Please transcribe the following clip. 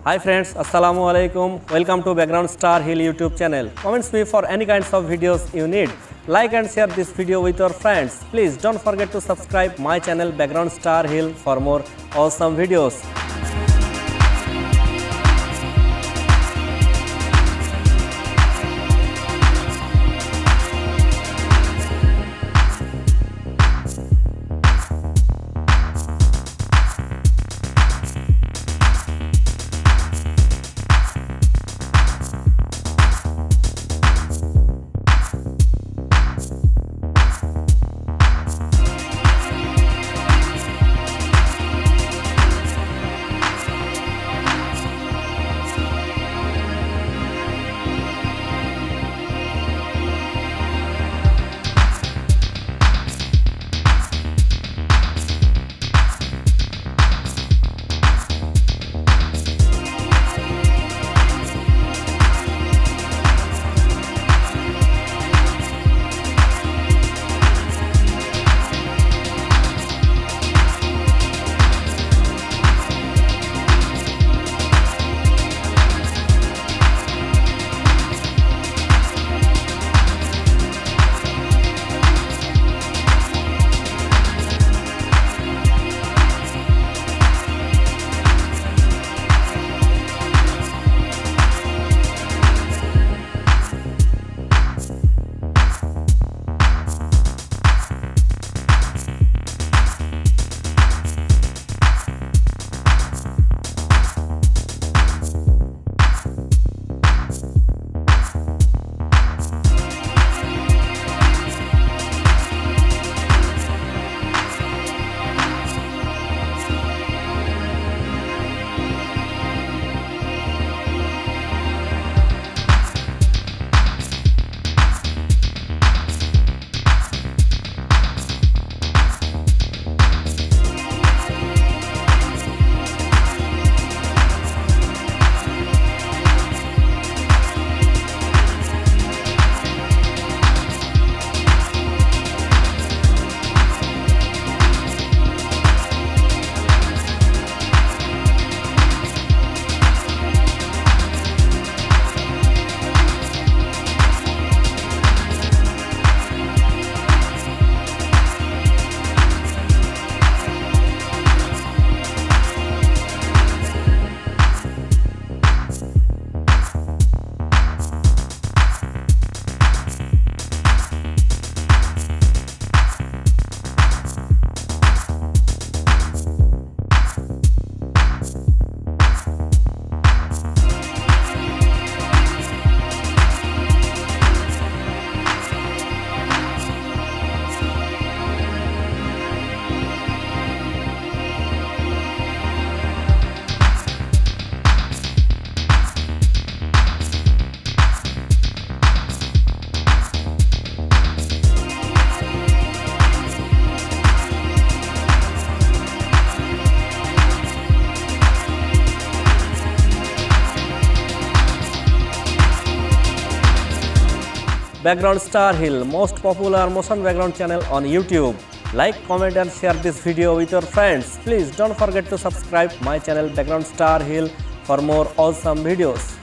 Hi friends, Assalamu alaikum. Welcome to Background Starhill YouTube channel. Comments me for any kinds of videos you need. Like and share this video with your friends. Please don't forget to subscribe my channel Background Starhill for more awesome videos. Background Starhill, most popular motion background channel on YouTube. Like, comment and share this video with your friends. Please don't forget to subscribe my channel Background Starhill for more awesome videos.